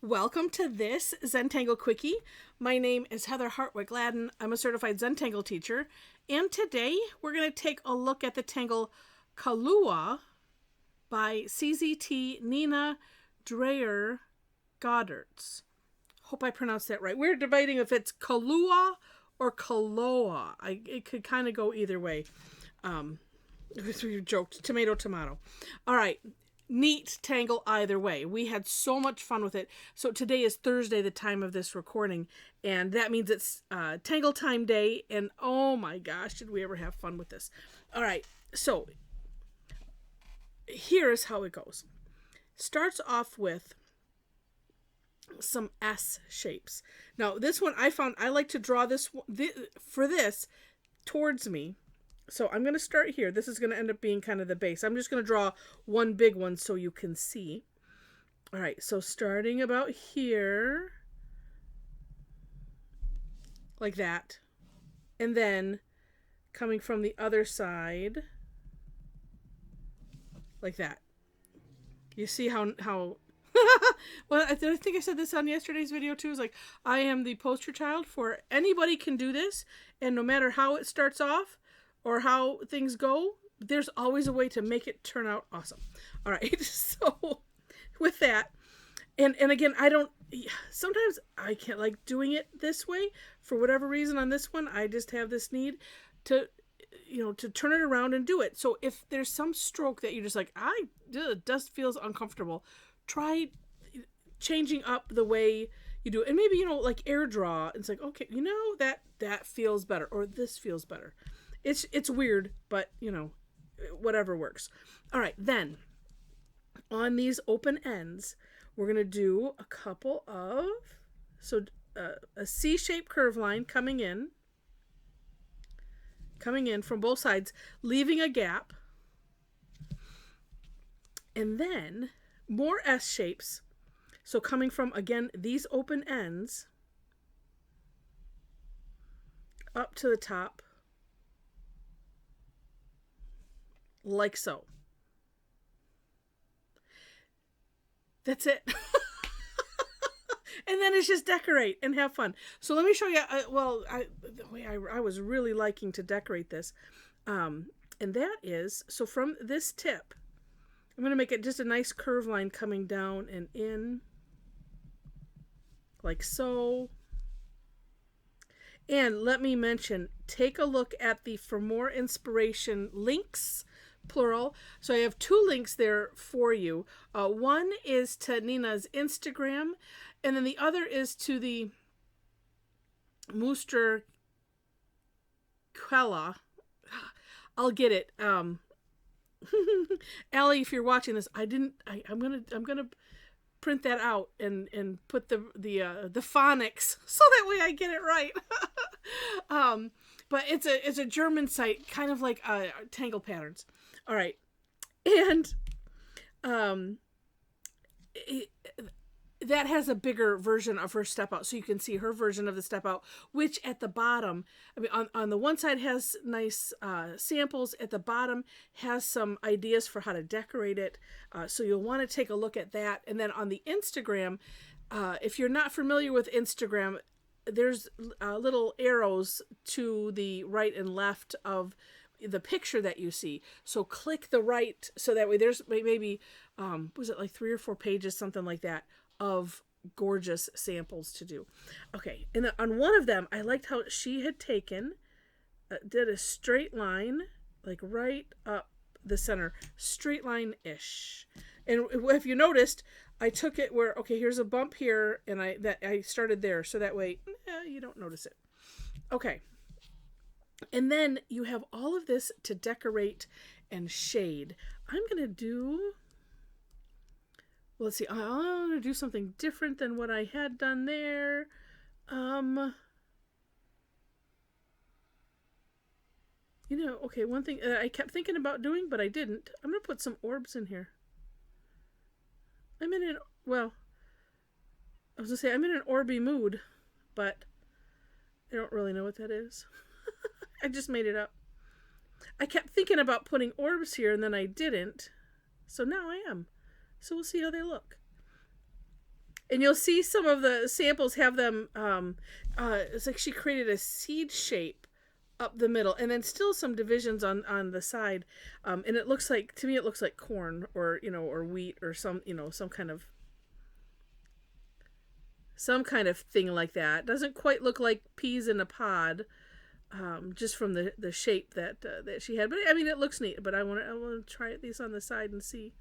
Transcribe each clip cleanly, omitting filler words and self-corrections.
Welcome to this Zentangle Quickie. My name is Heather Hartwick Gladden. I'm a Certified Zentangle Teacher. And today we're going to take a look at the Tangle Kalooa by CZT Nina Dreher-Goddertz. Hope I pronounced that right. We're debating if it's Kalooa or Kalooa. It could kind of go either way. We joked. Tomato, tomato. All right. Neat tangle either way. We had so much fun with it. So today is Thursday, the time of this recording, and that means it's Tangle Time Day, and oh my gosh, did we ever have fun with this. All right, so here's how it goes. Starts off with some S shapes. Now, this one I like to draw this towards me. So I'm going to start here. This is going to end up being kind of the base. I'm just going to draw one big one so you can see. All right, so starting about here, like that, and then coming from the other side, like that. You see how well, I think I said this on yesterday's video too. It's like, I am the poster child for anybody can do this, and no matter how it starts off, or how things go, there's always a way to make it turn out awesome. All right, so with that, and again, sometimes I can't like doing it this way for whatever reason. On this one, I just have this need to turn it around and do it. So if there's some stroke that you're just like, it just feels uncomfortable, try changing up the way you do it. And maybe, like air draw, it's like, okay, that feels better, or this feels better. It's weird, but, whatever works. All right, then, on these open ends, we're going to do a couple of, a C-shaped curve line coming in from both sides, leaving a gap, and then more S shapes, so coming from, again, these open ends, up to the top, like so. That's it. And then it's just decorate and have fun. So let me show you, the way I was really liking to decorate this. And that is, so from this tip, I'm going to make it just a nice curve line coming down and in, like so. And let me mention, take a look at the For More Inspiration links, plural. So I have two links there for you. One is to Nina's Instagram, and then the other is to the Mooster Quella. I'll get it. Allie, if you're watching this, I'm gonna print that out and put the phonics so that way I get it right. But it's a German site, kind of like Tangle Patterns. All right, and that has a bigger version of her step out, so you can see her version of the step out, which at the bottom, on the one side has nice samples, at the bottom has some ideas for how to decorate it, so you'll want to take a look at that. And then on the Instagram, if you're not familiar with Instagram, there's little arrows to the right and left of the picture that you see. So click the right, so that way there's maybe, was it like 3 or 4 pages, something like that, of gorgeous samples to do. Okay, and then on one of them, I liked how she had taken, did a straight line, like right up the center, straight line-ish. And if you noticed, I took it where, okay, here's a bump here, and I started there, so that way you don't notice it. Okay. And then you have all of this to decorate and shade. I'm going to do, let's see, I want to do something different than what I had done there. Okay, one thing I kept thinking about doing, but I didn't. I'm going to put some orbs in here. I'm in an Orby mood, but I don't really know what that is. I just made it up. I kept thinking about putting orbs here, and then I didn't. So now I am. So we'll see how they look. And you'll see some of the samples have them, it's like she created a seed shape up the middle, and then still some divisions on the side. And it looks like, to me, it looks like corn or, or wheat or some kind of thing like that. Doesn't quite look like peas in a pod, just from the shape that she had. But I mean, it looks neat. But I want to try these on the side and see.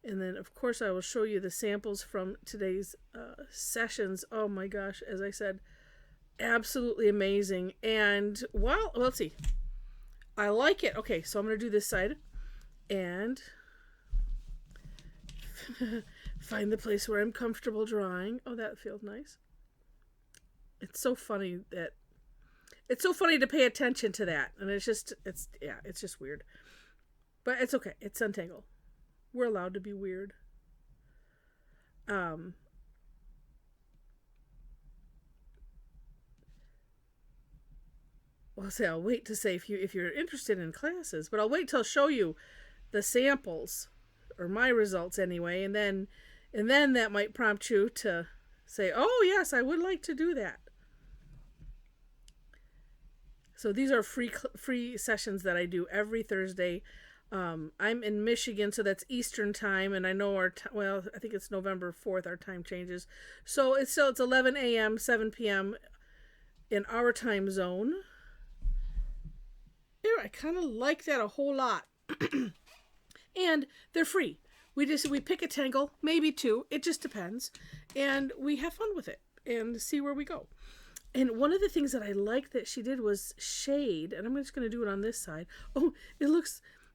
And then, of course, I will show you the samples from today's sessions. Oh my gosh, as I said, absolutely amazing. And well, let's see. I like it. Okay, so I'm going to do this side and find the place where I'm comfortable drawing. Oh, that feels nice. It's so funny to pay attention to that. And it's just weird. But it's okay. It's Zentangle. We're allowed to be weird. Well, I'll wait to say if you're interested in classes, but I'll wait till I'll show you the samples, or my results anyway, and then that might prompt you to say, oh yes, I would like to do that. So these are free sessions that I do every Thursday. I'm in Michigan, so that's Eastern time, and I know I think it's November 4th, our time changes. So it's 11 a.m., 7 p.m. in our time zone. I kind of like that a whole lot. And they're free. We pick a tangle, maybe two, it just depends, and we have fun with it and see where we go. And one of the things that I liked that she did was shade, and I'm just going to do it on this side. Oh,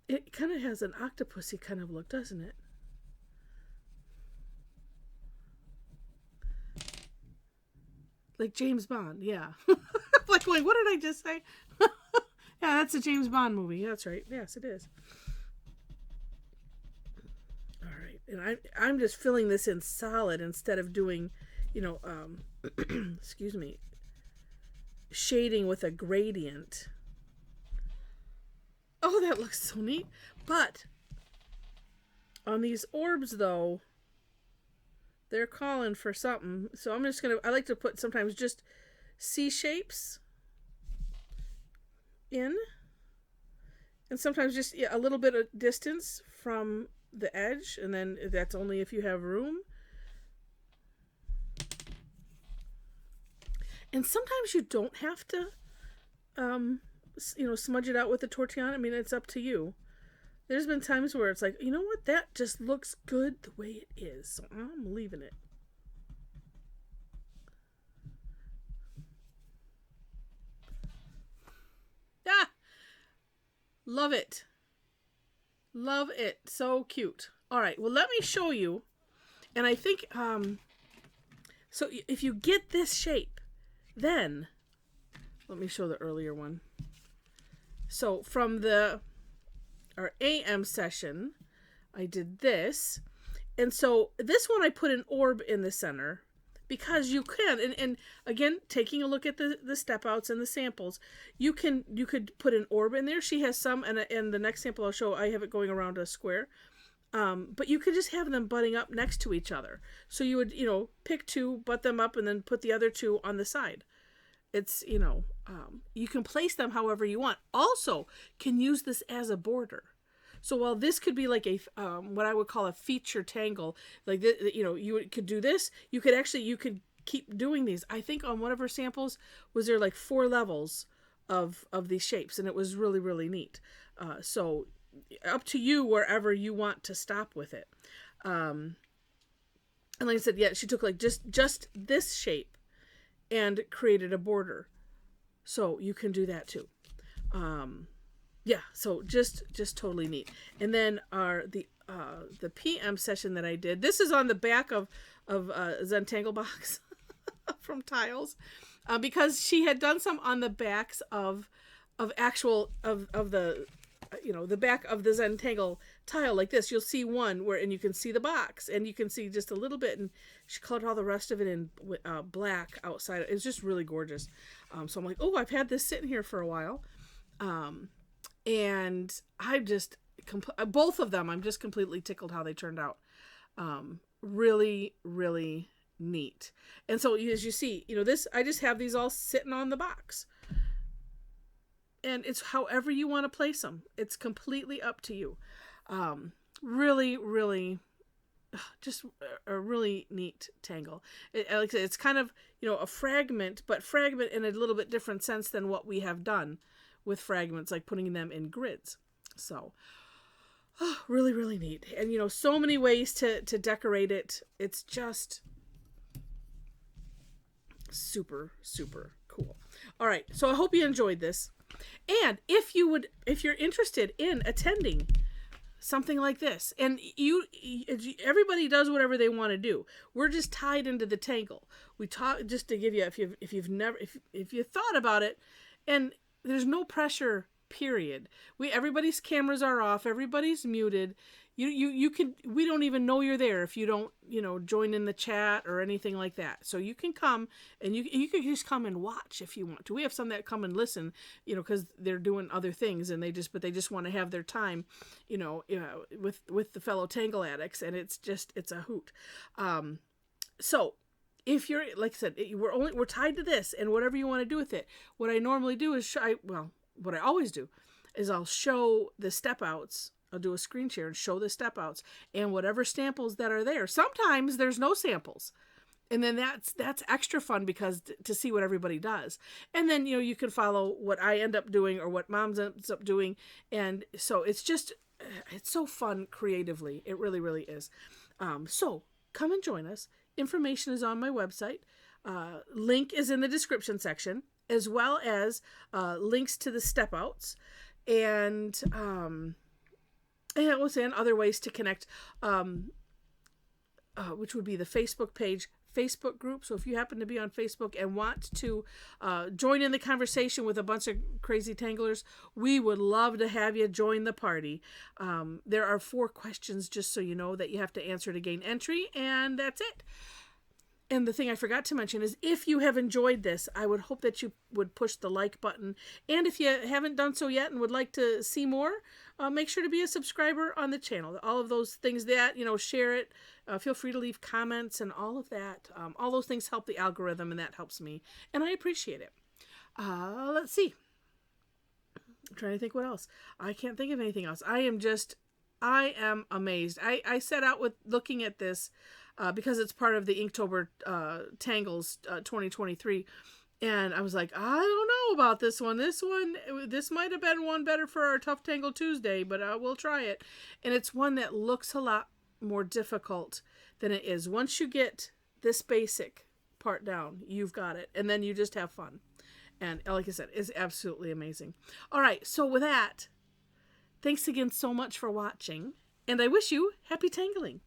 it kind of has an octopusy kind of look, doesn't it? Like James Bond, yeah. Like going, what did I just say? Yeah, that's a James Bond movie. That's right. Yes, it is. All right, and I'm just filling this in solid instead of doing, excuse me, shading with a gradient. Oh, that looks so neat. But on these orbs, though, they're calling for something. So I'm just going to, I like to put sometimes just C shapes in. And sometimes just a little bit of distance from the edge. And then that's only if you have room. And sometimes you don't have to smudge it out with the tortillon. I mean, it's up to you. There's been times where it's like, you know what, that just looks good the way it is, so I'm leaving it. Ah, love it. Love it. So cute. All right, well, let me show you. And I think, so if you get this shape, then, let me show the earlier one. So from our AM session, I did this. And so this one I put an orb in the center because you can. And again, taking a look at the step outs and the samples, you could put an orb in there. She has some, and the next sample I'll show, I have it going around a square. But you could just have them butting up next to each other. So you would, pick two, butt them up, and then put the other two on the side. It's, you can place them however you want. Also, can use this as a border. So while this could be like a, what I would call a feature tangle, like, you could do this, you could keep doing these. I think on one of her samples, was there like 4 levels of these shapes, and it was really, really neat. So up to you wherever you want to stop with it. And like I said, yeah, she took like just this shape and created a border. So you can do that too. Yeah, so just totally neat. And then the PM session that I did, this is on the back of Zentangle box from Tiles, because she had done some on the backs of actual of the the back of the Zentangle tile like this. You'll see one and you can see the box, and you can see just a little bit, and she colored all the rest of it in black outside. It's just really gorgeous. So I'm like, oh, I've had this sitting here for a while. And I'm just, both of them, I'm just completely tickled how they turned out. Really, really neat. And so as you see, this, I just have these all sitting on the box. And it's however you want to place them. It's completely up to you. Really, really, just a really neat tangle. Like I said, it's kind of, a fragment, but fragment in a little bit different sense than what we have done with fragments, like putting them in grids. So, really, really neat. And, so many ways to decorate it. It's just super, super cool. All right. So I hope you enjoyed this. And if you're interested in attending something like this, and everybody does whatever they want to do. We're just tied into the tangle. We talk just to give you, if you thought about it, and there's no pressure, period. Everybody's cameras are off. Everybody's muted. We don't even know you're there if you don't, join in the chat or anything like that. So you can come and you can just come and watch if you want to. We have some that come and listen, because they're doing other things and they just want to have their time, with the fellow Tangle addicts, and it's a hoot. So if you're, like I said, we're tied to this, and whatever you want to do with it. What I normally do is what I always do is I'll show the step outs. I'll do a screen share and show the step outs and whatever samples that are there. Sometimes there's no samples. And then that's extra fun because to see what everybody does. And then, you can follow what I end up doing or what Mom ends up doing. And so it's so fun creatively. It really, really is. So come and join us. Information is on my website. Link is in the description section, as well as links to the step outs. And other ways to connect, which would be the Facebook page, Facebook group. So if you happen to be on Facebook and want to join in the conversation with a bunch of crazy tanglers, we would love to have you join the party. There are 4 questions, just so you know, that you have to answer to gain entry, and that's it. And the thing I forgot to mention is, if you have enjoyed this, I would hope that you would push the like button. And if you haven't done so yet and would like to see more, make sure to be a subscriber on the channel. All of those things that, share it. Feel free to leave comments and all of that. All those things help the algorithm, and that helps me. And I appreciate it. Let's see. I'm trying to think what else. I can't think of anything else. I am amazed. I set out with looking at this because it's part of the Inktober Tangles 2023. And I was like, I don't know about this one. This might have been one better for our Tough Tangle Tuesday, but we'll try it. And it's one that looks a lot more difficult than it is. Once you get this basic part down, you've got it. And then you just have fun. And like I said, it's absolutely amazing. All right, so with that, thanks again so much for watching. And I wish you happy tangling.